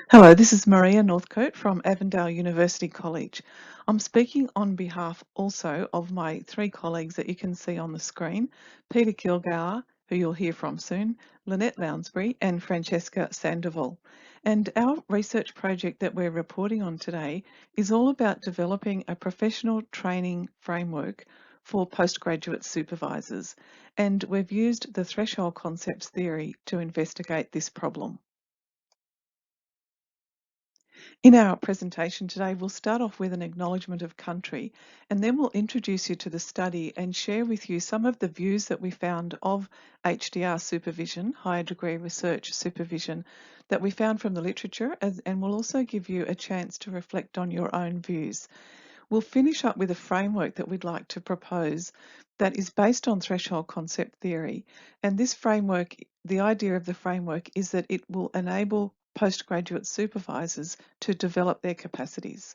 Hello, this is Maria Northcote from Avondale University College. I'm speaking on behalf also of my three colleagues that you can see on the screen, Peter Kilgour, who you'll hear from soon, Lynette Lounsbury and Francesca Sandoval. And our research project that we're reporting on today is all about developing a professional training framework for postgraduate supervisors. And we've used the threshold concepts theory to investigate this problem. In our presentation today, we'll start off with an acknowledgement of country, and then we'll introduce you to the study and share with you some of the views that we found of HDR supervision, higher degree research supervision, that we found from the literature, and we'll also give you a chance to reflect on your own views. We'll finish up with a framework that we'd like to propose that is based on threshold concept theory. And this framework, the idea of the framework is that it will enable postgraduate supervisors to develop their capacities.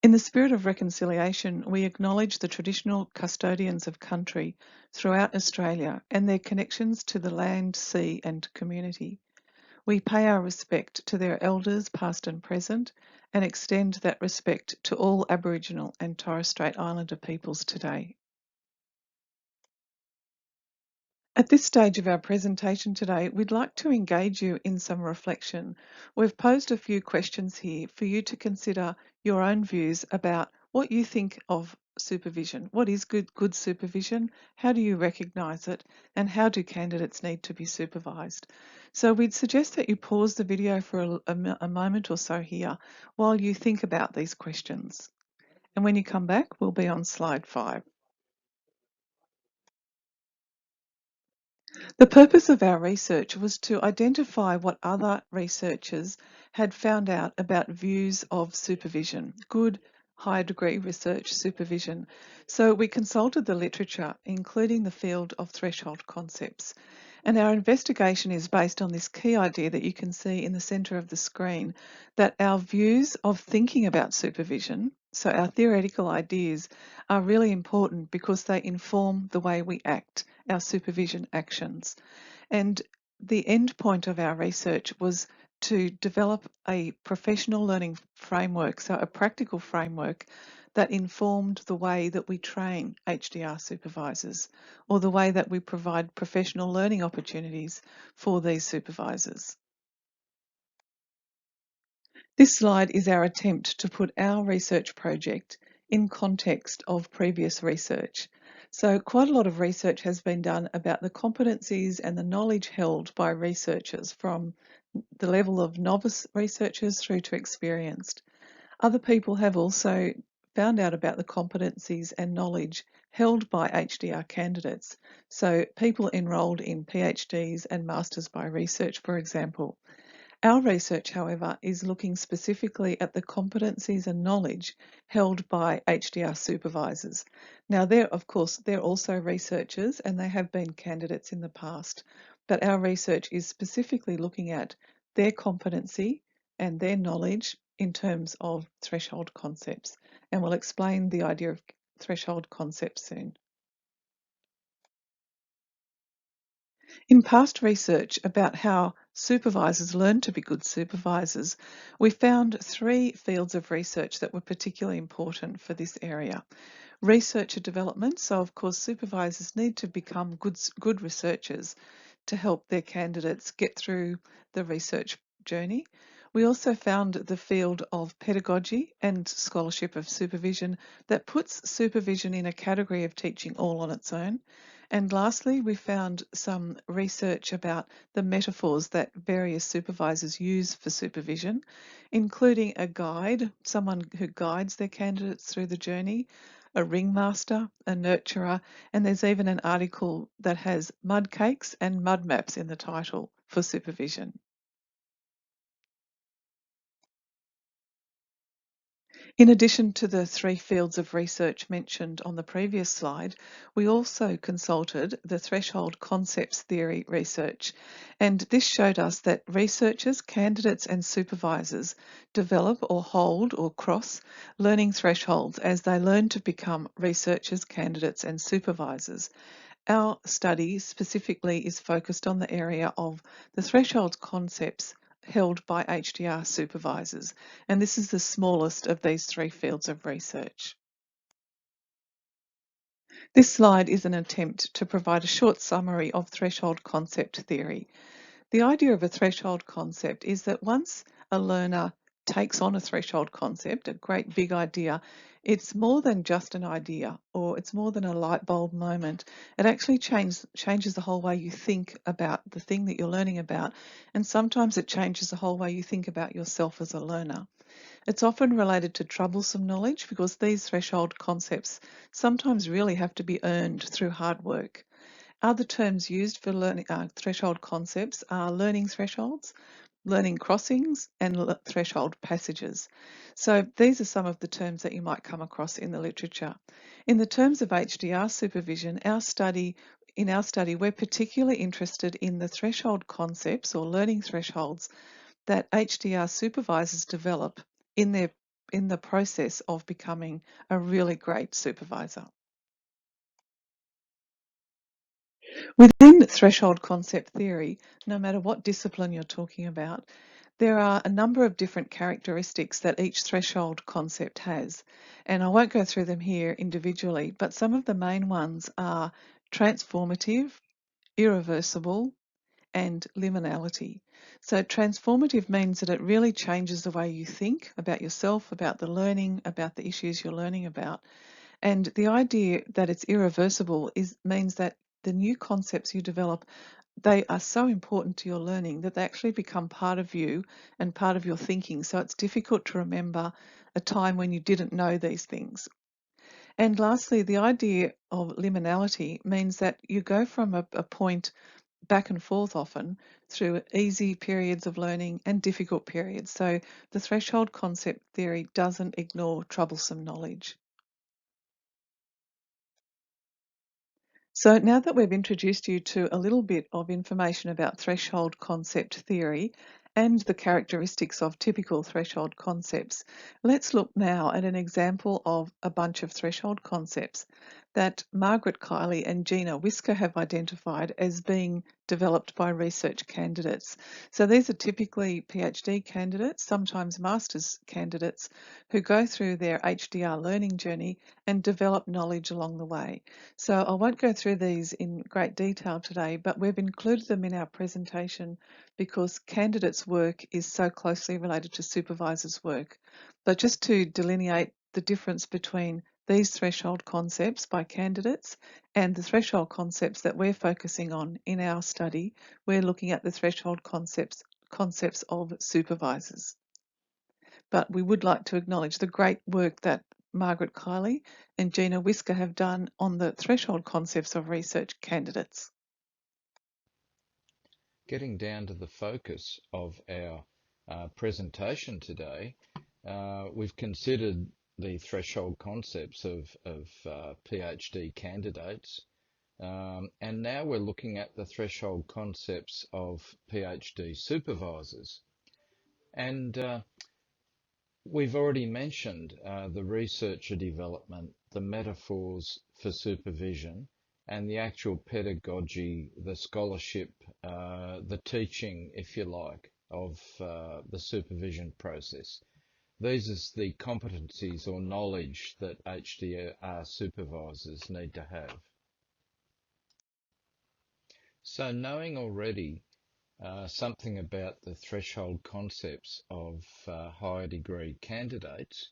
In the spirit of reconciliation, we acknowledge the traditional custodians of country throughout Australia and their connections to the land, sea and community. We pay our respect to their elders, past and present, and extend that respect to all Aboriginal and Torres Strait Islander peoples today. At this stage of our presentation today, we'd like to engage you in some reflection. We've posed a few questions here for you to consider your own views about what you think of supervision. What is good supervision? How do you recognise it? And how do candidates need to be supervised? So we'd suggest that you pause the video for a moment or so here while you think about these questions. And when you come back, we'll be on slide 5. The purpose of our research was to identify what other researchers had found out about views of supervision, good high degree research supervision. So we consulted the literature, including the field of threshold concepts. And our investigation is based on this key idea that you can see in the centre of the screen, that our views of thinking about supervision, so our theoretical ideas, are really important because they inform the way we act, our supervision actions. And the end point of our research was to develop a professional learning framework, so a practical framework that informed the way that we train HDR supervisors or the way that we provide professional learning opportunities for these supervisors. This slide is our attempt to put our research project in context of previous research. So quite a lot of research has been done about the competencies and the knowledge held by researchers from the level of novice researchers through to experienced. Other people have also found out about the competencies and knowledge held by HDR candidates. So people enrolled in PhDs and Masters by Research, for example. Our research, however, is looking specifically at the competencies and knowledge held by HDR supervisors. Now, of course, they're also researchers and they have been candidates in the past, but our research is specifically looking at their competency and their knowledge in terms of threshold concepts. And we'll explain the idea of threshold concepts soon. In past research about how supervisors learn to be good supervisors, we found 3 fields of research that were particularly important for this area. Researcher development, so of course supervisors need to become good researchers to help their candidates get through the research journey. We also found the field of pedagogy and scholarship of supervision that puts supervision in a category of teaching all on its own. And lastly, we found some research about the metaphors that various supervisors use for supervision, including a guide, someone who guides their candidates through the journey, a ringmaster, a nurturer, and there's even an article that has mud cakes and mud maps in the title for supervision. In addition to the 3 fields of research mentioned on the previous slide, we also consulted the threshold concepts theory research, and this showed us that researchers, candidates and supervisors develop or hold or cross learning thresholds as they learn to become researchers, candidates and supervisors. Our study specifically is focused on the area of the threshold concepts held by HDR supervisors, and this is the smallest of these three fields of research. This slide is an attempt to provide a short summary of threshold concept theory. The idea of a threshold concept is that once a learner takes on a threshold concept, a great big idea, it's more than just an idea, or it's more than a light bulb moment. It actually changes the whole way you think about the thing that you're learning about, and sometimes it changes the whole way you think about yourself as a learner. It's often related to troublesome knowledge because these threshold concepts sometimes really have to be earned through hard work. Other terms used for learning threshold concepts are learning thresholds, learning crossings, and threshold passages. So these are some of the terms that you might come across in the literature. In the terms of HDR supervision, in our study, we're particularly interested in the threshold concepts or learning thresholds that HDR supervisors develop in the process of becoming a really great supervisor. Within threshold concept theory, no matter what discipline you're talking about, there are a number of different characteristics that each threshold concept has. And I won't go through them here individually, but some of the main ones are transformative, irreversible, and liminality. So transformative means that it really changes the way you think about yourself, about the learning, about the issues you're learning about. And the idea that it's irreversible means that the new concepts you develop, they are so important to your learning that they actually become part of you and part of your thinking. So it's difficult to remember a time when you didn't know these things. And lastly, the idea of liminality means that you go from a point back and forth often through easy periods of learning and difficult periods. So the threshold concept theory doesn't ignore troublesome knowledge. So now that we've introduced you to a little bit of information about threshold concept theory and the characteristics of typical threshold concepts, let's look now at an example of a bunch of threshold concepts that Margaret Kiley and Gina Whisker have identified as being developed by research candidates. So these are typically PhD candidates, sometimes master's candidates, who go through their HDR learning journey and develop knowledge along the way. So I won't go through these in great detail today, but we've included them in our presentation because candidates' work is so closely related to supervisors' work. But just to delineate the difference between these threshold concepts by candidates and the threshold concepts that we're focusing on in our study, we're looking at the threshold concepts of supervisors. But we would like to acknowledge the great work that Margaret Kiley and Gina Whisker have done on the threshold concepts of research candidates. Getting down to the focus of our presentation today, we've considered the threshold concepts of PhD candidates, and now we're looking at the threshold concepts of PhD supervisors. And we've already mentioned the researcher development, the metaphors for supervision, and the actual pedagogy, the scholarship, the teaching, if you like, of the supervision process. These are the competencies or knowledge that HDR supervisors need to have. So knowing already something about the threshold concepts of higher degree candidates,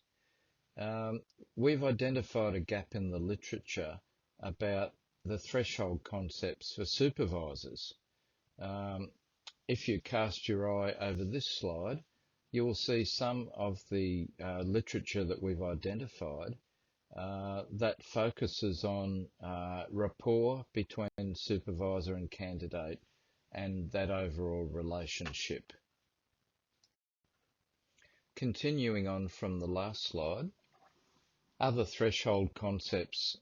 we've identified a gap in the literature about the threshold concepts for supervisors. If you cast your eye over this slide, you will see some of the literature that we've identified that focuses on rapport between supervisor and candidate and that overall relationship. Continuing on from the last slide, other threshold concepts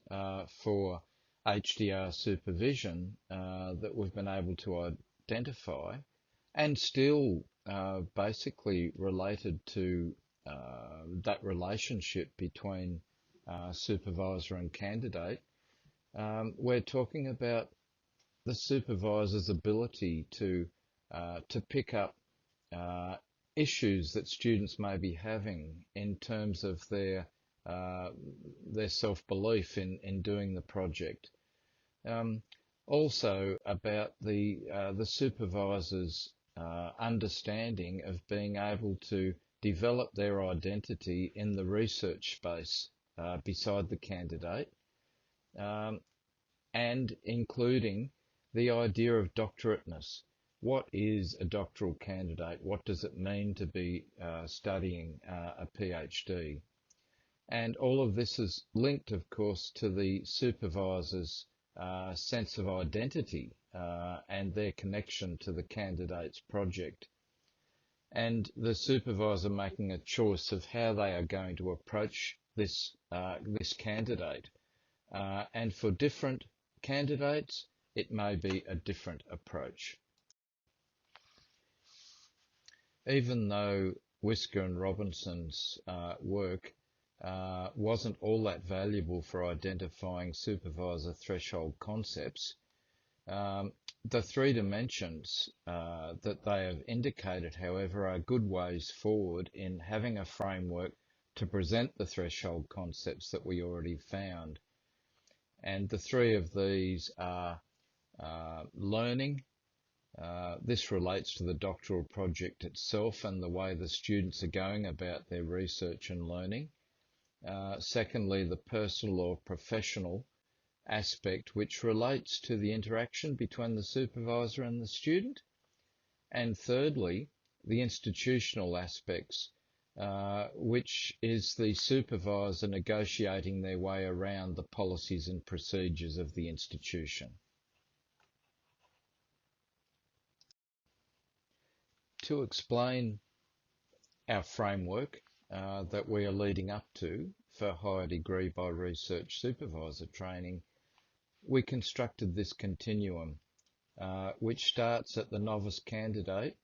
for HDR supervision that we've been able to identify and still basically related to that relationship between supervisor and candidate we're talking about the supervisor's ability to pick up issues that students may be having in terms of their self-belief in doing the project. Also about the supervisor's understanding of being able to develop their identity in the research space beside the candidate, and including the idea of doctorateness. What is a doctoral candidate? What does it mean to be studying a PhD? And all of this is linked, of course, to the supervisor's sense of identity and their connection to the candidate's project. And the supervisor making a choice of how they are going to approach this candidate. And for different candidates, it may be a different approach. Even though Whisker and Robinson's work wasn't all that valuable for identifying supervisor threshold concepts, the three dimensions that they have indicated, however, are good ways forward in having a framework to present the threshold concepts that we already found. And the three of these are learning. This relates to the doctoral project itself and the way the students are going about their research and learning. Secondly, the personal or professional aspect, which relates to the interaction between the supervisor and the student. And thirdly, the institutional aspects, which is the supervisor negotiating their way around the policies and procedures of the institution. To explain our framework that we are leading up to for higher degree by research supervisor training, we constructed this continuum, which starts at the novice candidate,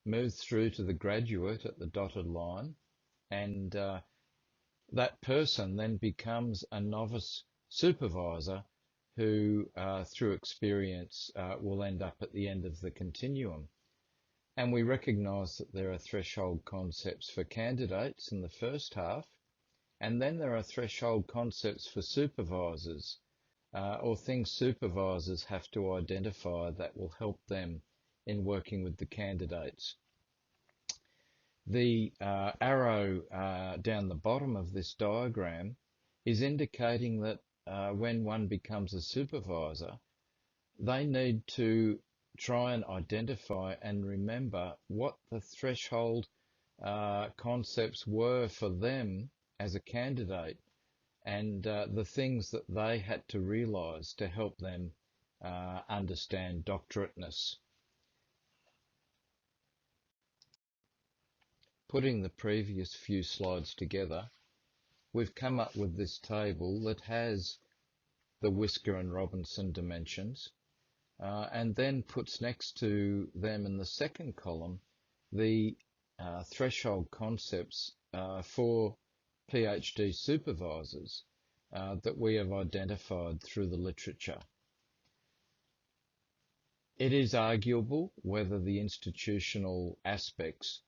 moves through to the graduate at the dotted line, and that person then becomes a novice supervisor who, through experience, will end up at the end of the continuum. And we recognise that there are threshold concepts for candidates in the first half, and then there are threshold concepts for supervisors, or things supervisors have to identify that will help them in working with the candidates. The arrow down the bottom of this diagram is indicating that when one becomes a supervisor, they need to try and identify and remember what the threshold concepts were for them as a candidate, and the things that they had to realise to help them understand doctorateness. Putting the previous few slides together, we've come up with this table that has the Whisker and Robinson dimensions, and then puts next to them in the second column the threshold concepts for PhD supervisors that we have identified through the literature. It is arguable whether the institutional aspects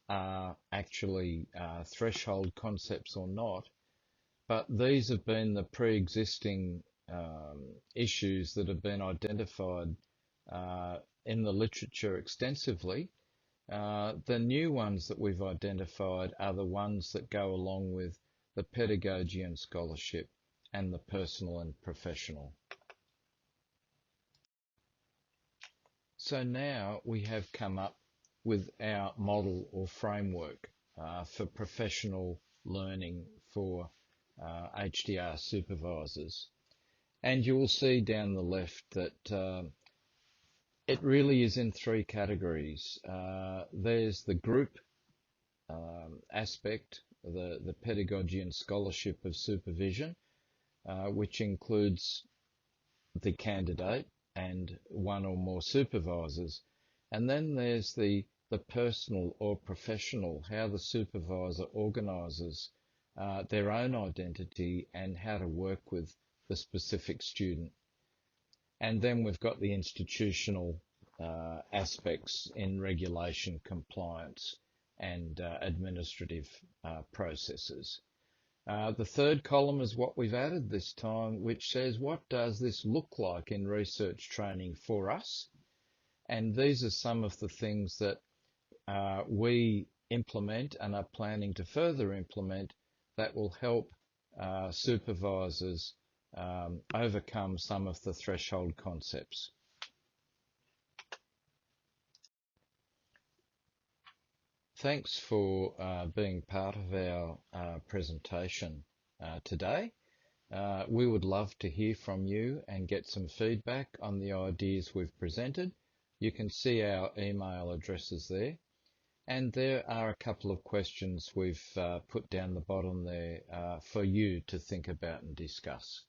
are actually threshold concepts or not, but these have been the pre-existing issues that have been identified in the literature extensively. The new ones that we've identified are the ones that go along with the pedagogy and scholarship and the personal and professional. So now we have come up with our model or framework for professional learning for HDR supervisors. And you will see down the left that it really is in three categories. There's the group aspect, the pedagogy and scholarship of supervision, which includes the candidate and one or more supervisors. And then there's the personal or professional, how the supervisor organises their own identity and how to work with the specific student. And then we've got the institutional aspects in regulation, compliance, and administrative processes. The third column is what we've added this time, which says, what does this look like in research training for us? And these are some of the things that we implement and are planning to further implement that will help supervisors overcome some of the threshold concepts. Thanks for being part of our presentation today. We would love to hear from you and get some feedback on the ideas we've presented. You can see our email addresses there. And there are a couple of questions we've put down the bottom there for you to think about and discuss.